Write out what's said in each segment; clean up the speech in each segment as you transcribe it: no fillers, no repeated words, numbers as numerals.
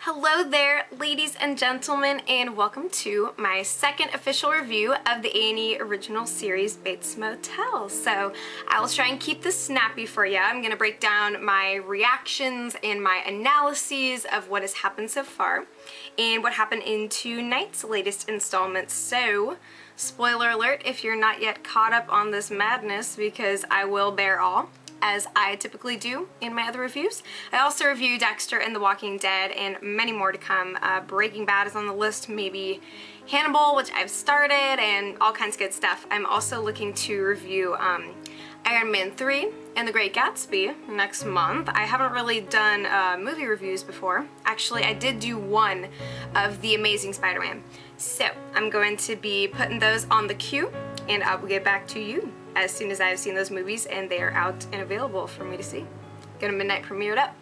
Hello there, ladies and gentlemen, and welcome to my second official review of the A&E original series, Bates Motel. So I will try and keep this snappy for you. I'm going to break down my reactions and my analyses of what has happened so far and what happened in tonight's latest installment. So, spoiler alert if you're not yet caught up on this madness, because I will bear all, as I typically do in my other reviews. I also review Dexter and The Walking Dead and many more to come. Breaking Bad is on the list, maybe Hannibal, which I've started, and all kinds of good stuff. I'm also looking to review Iron Man 3 and The Great Gatsby next month. I haven't really done movie reviews before. Actually, I did do one of The Amazing Spider-Man. So I'm going to be putting those on the queue, and I will get back to you as soon as I've seen those movies and they are out and available for me to see. Gonna midnight premiere it up.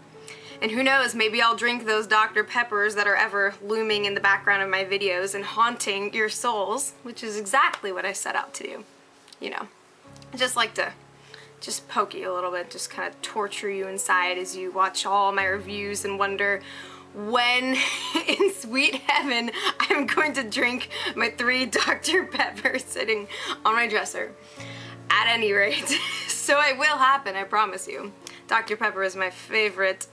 And who knows, maybe I'll drink those Dr. Peppers that are ever looming in the background of my videos and haunting your souls, which is exactly what I set out to do. You know, I just like to just poke you a little bit, just kind of torture you inside as you watch all my reviews and wonder when in sweet heaven I'm going to drink my 3 Dr. Peppers sitting on my dresser. At any rate, so it will happen, I promise you. Dr. Pepper is my favorite,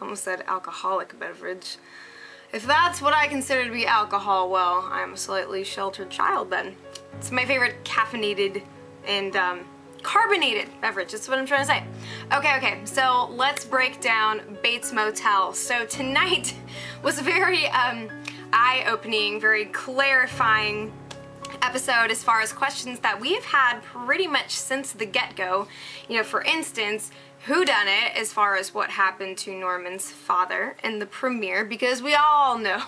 almost said alcoholic beverage. If that's what I consider to be alcohol, well, I'm a slightly sheltered child then. It's my favorite caffeinated and carbonated beverage, that's what I'm trying to say. Okay, so let's break down Bates Motel. So tonight was a very eye-opening, very clarifying episode as far as questions that we've had pretty much since the get-go. You know, for instance, whodunit as far as what happened to Norman's father in the premiere, because we all know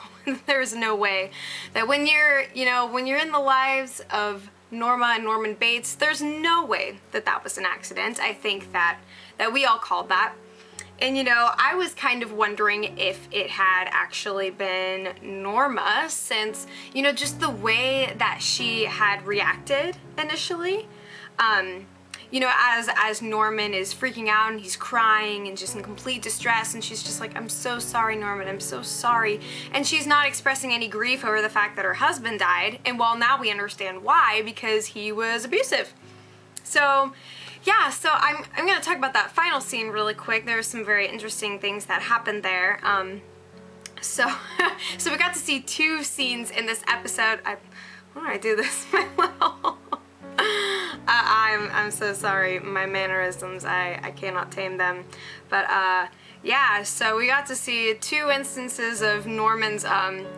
there's no way that when you're, you know, when you're in the lives of Norma and Norman Bates, there's no way that that was an accident. I think that we all called that. And you know, I was kind of wondering if it had actually been Norma, since, you know, just the way that she had reacted initially. You know, as Norman is freaking out and he's crying and just in complete distress, and she's just like, I'm so sorry, Norman, I'm so sorry. And she's not expressing any grief over the fact that her husband died. And well, now we understand why, because he was abusive. So yeah, so I'm going to talk about that final scene really quick. There were some very interesting things that happened there. So we got to see 2 scenes in this episode. Why do I do this? I'm so sorry. My mannerisms, I cannot tame them. But yeah, so we got to see 2 instances of Norman's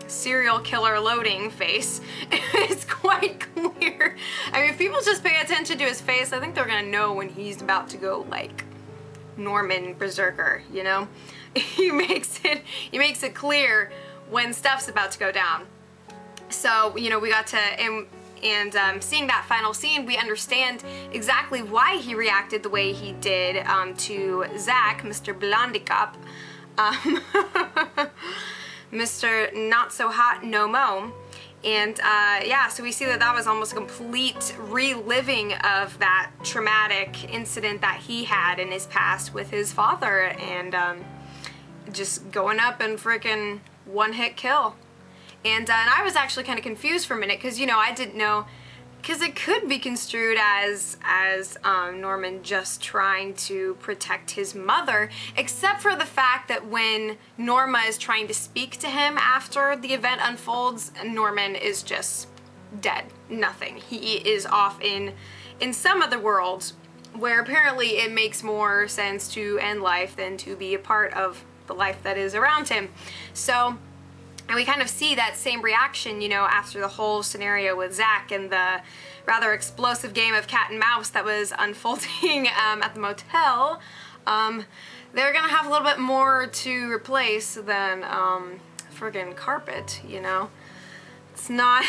serial killer loading face. It's quite clear. I mean, if people just pay attention to his face, I think they're gonna know when he's about to go like Norman Berserker, you know? He makes it clear when stuff's about to go down. So, you know, we got to, and seeing that final scene, we understand exactly why he reacted the way he did to Zach, Mr. Blondicop, Mr. Not So Hot No Mo. And yeah, so we see that that was almost a complete reliving of that traumatic incident that he had in his past with his father, and just going up and freaking one-hit kill. And I was actually kind of confused for a minute, because, you know, I didn't know, because it could be construed as Norman just trying to protect his mother, except for the fact that when Norma is trying to speak to him after the event unfolds, Norman is just dead. Nothing. He is off in some other world where apparently it makes more sense to end life than to be a part of the life that is around him. So, and we kind of see that same reaction, you know, after the whole scenario with Zach and the rather explosive game of cat and mouse that was unfolding at the motel. They're gonna have a little bit more to replace than friggin' carpet, you know. It's not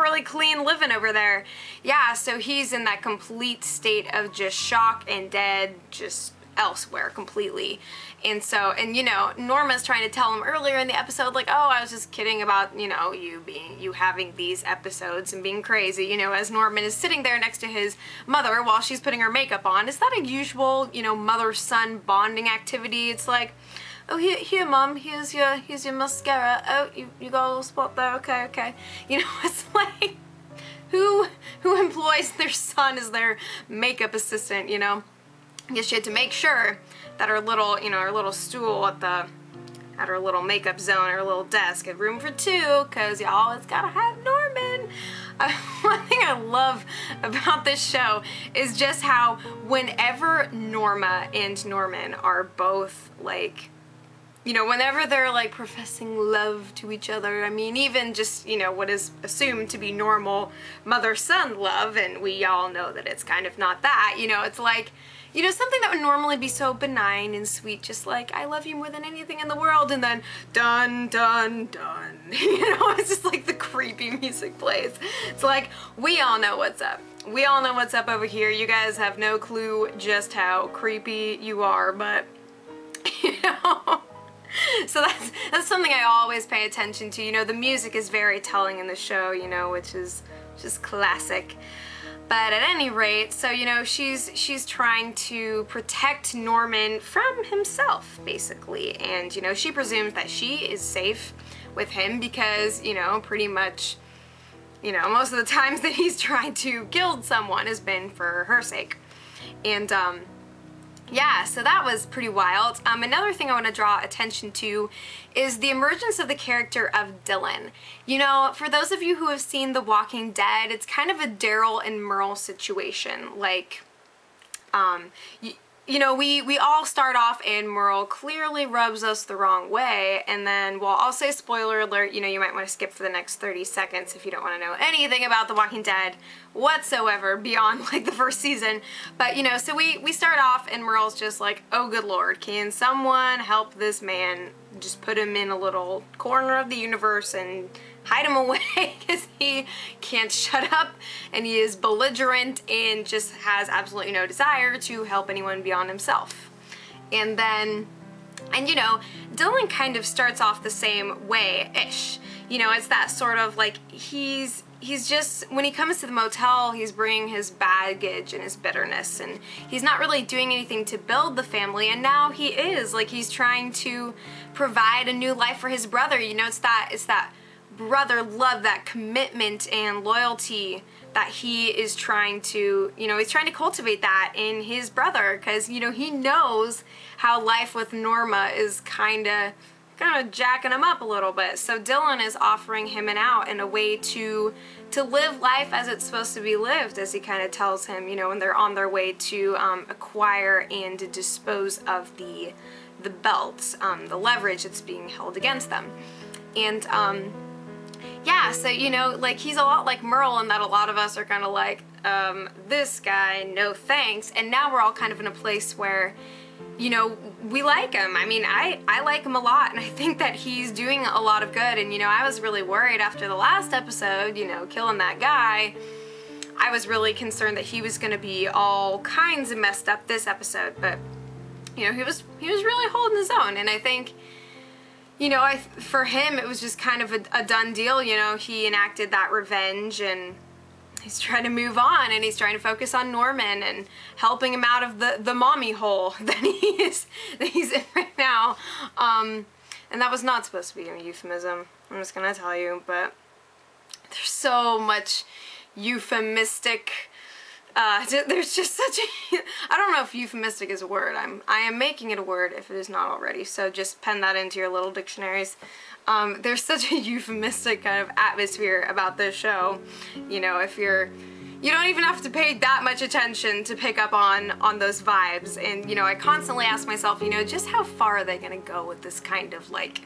really clean living over there. Yeah, so he's in that complete state of just shock and dead, just elsewhere completely. And so, and you know, Norma's trying to tell him earlier in the episode, like, oh, I was just kidding about, you know, you having these episodes and being crazy, you know, as Norman is sitting there next to his mother while she's putting her makeup on. Is that a usual, you know, mother-son bonding activity? It's like, oh, here, Mom, here's your mascara. Oh, you got a little spot there. Okay. You know, it's like, who employs their son as their makeup assistant, you know? I guess she had to make sure that her little, you know, her little stool at her little makeup zone, her little desk, had room for two, because you always gotta have Norman. One thing I love about this show is just how whenever Norma and Norman are both, like, you know, whenever they're like professing love to each other, I mean, even just, you know, what is assumed to be normal mother-son love, and we all know that it's kind of not that, you know, it's like, you know, something that would normally be so benign and sweet, just like, I love you more than anything in the world, and then dun, dun, dun. You know, it's just like the creepy music plays. It's like, we all know what's up. We all know what's up over here. You guys have no clue just how creepy you are, but, you know. So that's something I always pay attention to. You know, the music is very telling in the show, you know, which is just classic. But at any rate, so, you know, she's trying to protect Norman from himself, basically. And, you know, she presumes that she is safe with him because, you know, pretty much, you know, most of the times that he's tried to kill someone has been for her sake. And, yeah, so that was pretty wild. Another thing I want to draw attention to is the emergence of the character of Dylan. You know, for those of you who have seen The Walking Dead, it's kind of a Daryl and Merle situation. Like, you know, we all start off and Merle clearly rubs us the wrong way, and then, well, I'll say spoiler alert, you know, you might want to skip for the next 30 seconds if you don't want to know anything about The Walking Dead whatsoever beyond, like, the first season. But, you know, so we start off and Merle's just like, oh, good Lord, can someone help this man? Just put him in a little corner of the universe and hide him away because he can't shut up and he is belligerent and just has absolutely no desire to help anyone beyond himself. And then, and you know, Dylan kind of starts off the same way-ish. You know, it's that sort of like, he's just, when he comes to the motel, he's bringing his baggage and his bitterness, and he's not really doing anything to build the family, and now he is. Like, he's trying to provide a new life for his brother. You know, it's that brother love, that commitment and loyalty that he is trying to, you know, he's trying to cultivate that in his brother, because, you know, he knows how life with Norma is kind of jacking him up a little bit. So Dylan is offering him an out and a way to live life as it's supposed to be lived, as he kind of tells him, you know, when they're on their way to acquire and to dispose of the belts, the leverage that's being held against them. And yeah, so, you know, like, he's a lot like Merle in that a lot of us are kind of like, this guy, no thanks. And now we're all kind of in a place where, you know, we like him. I mean, I like him a lot, and I think that he's doing a lot of good. And, you know, I was really worried after the last episode, you know, killing that guy. I was really concerned that he was going to be all kinds of messed up this episode, but, you know, he was really holding his own. And I think, you know, for him, it was just kind of a done deal. You know, he enacted that revenge, and he's trying to move on, and he's trying to focus on Norman and helping him out of the mommy hole that he's in right now. And that was not supposed to be a euphemism, I'm just gonna tell you, but there's so much euphemistic, there's just such a, I don't know if euphemistic is a word. I am making it a word if it is not already, so just pen that into your little dictionaries. There's such a euphemistic kind of atmosphere about this show. You know, if you don't even have to pay that much attention to pick up on those vibes. And, you know, I constantly ask myself, you know, just how far are they gonna go with this kind of like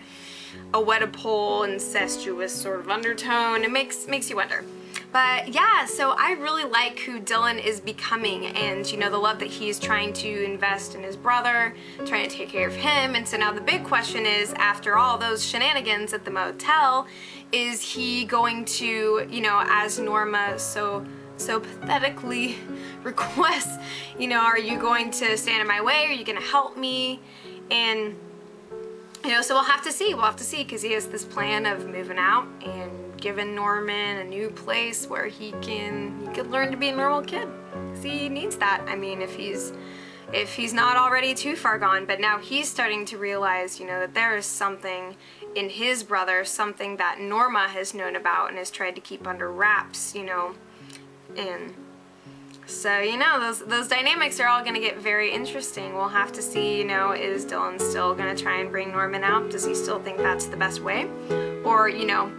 a Oedipal, incestuous sort of undertone? It makes you wonder. But yeah, so I really like who Dylan is becoming, and, you know, the love that he's trying to invest in his brother, trying to take care of him. And so now the big question is, after all those shenanigans at the motel, is he going to, you know, as Norma so pathetically requests, you know, are you going to stand in my way? Are you going to help me? And, you know, so we'll have to see. We'll have to see, because he has this plan of moving out and giving Norman a new place where he could learn to be a normal kid. 'Cause he needs that. I mean, if he's not already too far gone, but now he's starting to realize, you know, that there is something in his brother, something that Norma has known about and has tried to keep under wraps, you know. And so, you know, those dynamics are all going to get very interesting. We'll have to see, you know, is Dylan still going to try and bring Norman out? Does he still think that's the best way? Or, you know,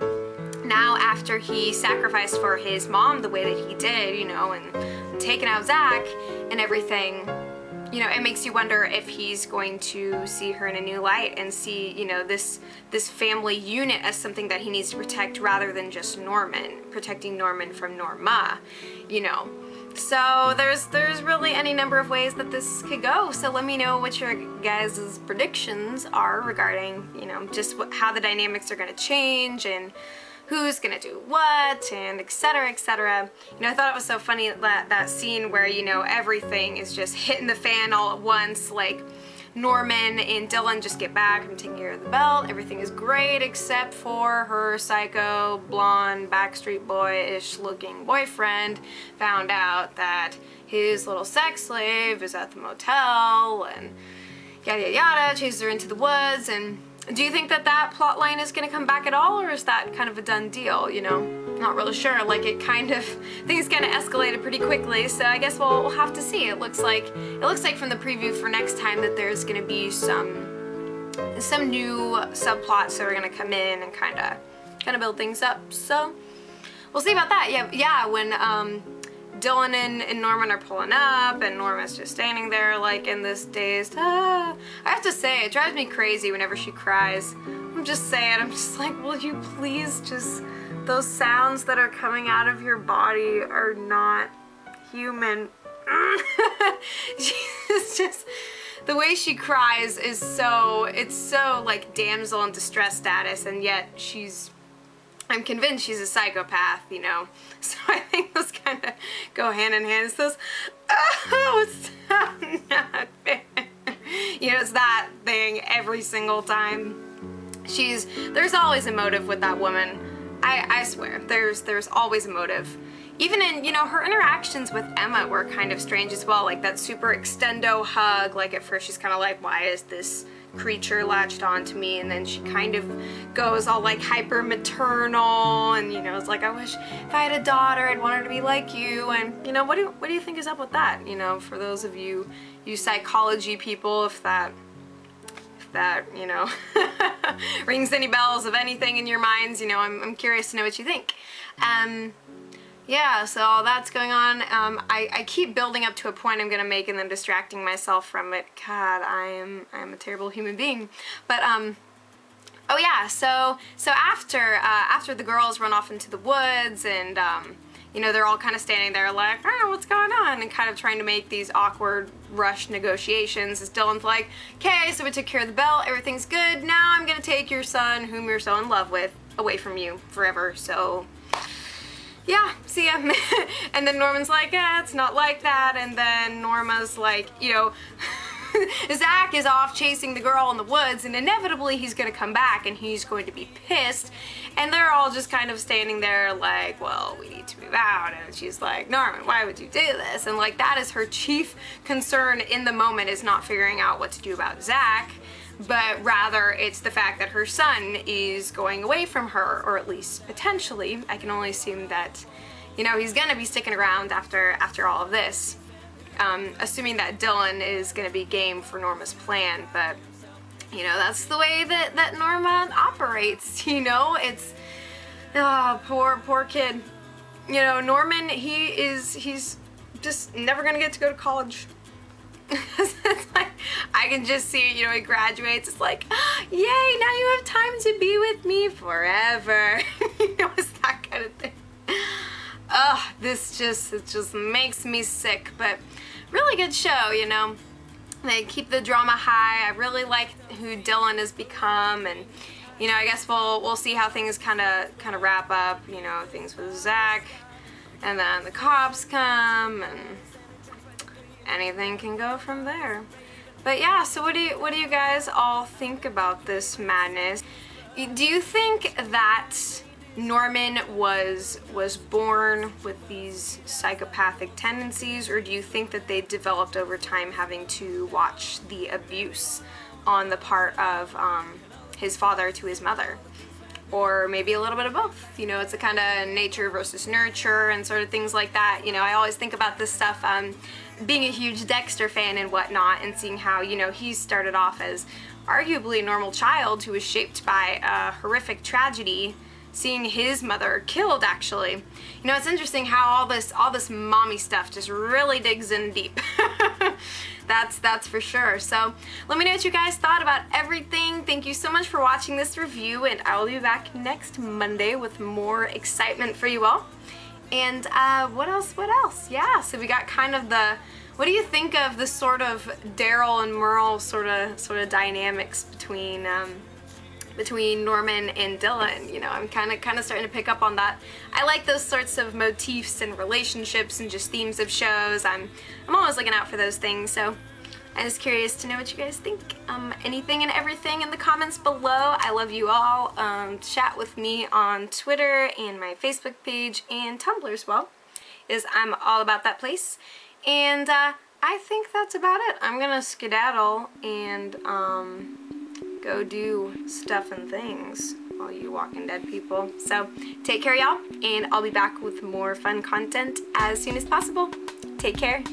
now after he sacrificed for his mom the way that he did, you know, and taking out Zach and everything, you know, it makes you wonder if he's going to see her in a new light and see, you know, this family unit as something that he needs to protect rather than just Norman, protecting Norman from Norma, you know. So there's really any number of ways that this could go. So let me know what your guys' predictions are regarding, you know, just how the dynamics are going to change and who's gonna do what, and etc, etc. You know, I thought it was so funny that scene where, you know, everything is just hitting the fan all at once. Like, Norman and Dylan just get back from taking care of the belt. Everything is great except for her psycho, blonde, Backstreet Boy-ish looking boyfriend found out that his little sex slave is at the motel, and yada yada yada, chases her into the woods. And do you think that plot line is going to come back at all, or is that kind of a done deal, you know? Not really sure. Like, things kind of escalated pretty quickly, so I guess we'll have to see. It looks like from the preview for next time that there's going to be some new subplots that are going to come in and kind of build things up. So we'll see about that. Yeah, when Dylan and Norman are pulling up, and Norma's just standing there like in this dazed, I have to say, it drives me crazy whenever she cries. I'm just saying, I'm just like, will you please just, those sounds that are coming out of your body are not human. She's just, the way she cries is so, it's so like damsel in distress status, and yet I'm convinced she's a psychopath, you know. So I think those kind of go hand in hand. It's those, oh, stop, not fair. You know, it's that thing every single time. There's always a motive with that woman. I swear, there's always a motive. Even in, you know, her interactions with Emma were kind of strange as well. Like that super extendo hug. Like at first she's kind of like, why is this creature latched onto me? And then she kind of goes all like hyper maternal, and you know, it's like, I wish if I had a daughter I'd want her to be like you. And you know, what do you think is up with that? You know, for those of you psychology people, if that you know rings any bells of anything in your minds, you know, I'm curious to know what you think. Yeah, so all that's going on. I keep building up to a point I'm gonna make and then distracting myself from it. God, I am a terrible human being. But oh yeah, so after the girls run off into the woods, and you know, they're all kind of standing there like, oh, what's going on? And kind of trying to make these awkward, rushed negotiations. As Dylan's like, okay, so we took care of the belt, everything's good. Now I'm gonna take your son, whom you're so in love with, away from you forever. So yeah, see ya. And then Norman's like, yeah, it's not like that. And then Norma's like, you know, Zach is off chasing the girl in the woods, and inevitably he's gonna come back and he's going to be pissed. And they're all just kind of standing there like, well, we need to move out. And she's like, Norman, why would you do this? And like, that is her chief concern in the moment, is not figuring out what to do about Zach, but rather it's the fact that her son is going away from her, or at least potentially. I can only assume that, you know, he's gonna be sticking around after all of this. Assuming that Dylan is gonna be game for Norma's plan, but you know, that's the way that Norma operates, you know. It's, oh, poor kid. You know, Norman, he's just never gonna get to go to college. It's like, I can just see it, you know, he graduates, it's like, yay, now you have time to be with me forever. You know, it's that kind of thing. Ugh, it just makes me sick, but really good show, you know. They keep the drama high. I really like who Dylan has become, and you know, I guess we'll see how things kind of wrap up. You know, things with Zach, and then the cops come, and anything can go from there. But yeah, so what do you guys all think about this madness? Do you think that Norman was born with these psychopathic tendencies, or do you think that they developed over time having to watch the abuse on the part of his father to his mother? Or maybe a little bit of both. You know, it's a kind of nature versus nurture and sort of things like that. You know, I always think about this stuff, being a huge Dexter fan and whatnot, and seeing how, you know, he started off as arguably a normal child who was shaped by a horrific tragedy, seeing his mother killed, actually. You know, it's interesting how all this mommy stuff just really digs in deep. That's for sure. So let me know what you guys thought about everything. Thank you so much for watching this review, and I will be back next Monday with more excitement for you all. And what else? Yeah, so we got kind of the, what do you think of the sort of Daryl and Merle sort of dynamics between Norman and Dylan? You know, I'm kind of starting to pick up on that. I like those sorts of motifs and relationships and just themes of shows. I'm always looking out for those things, so I'm just curious to know what you guys think. Anything and everything in the comments below. I love you all. Chat with me on Twitter and my Facebook page and Tumblr as well, I'm all about that place. And I think that's about it. I'm gonna skedaddle and go do stuff and things, all you Walking Dead people. So take care, y'all, and I'll be back with more fun content as soon as possible. Take care.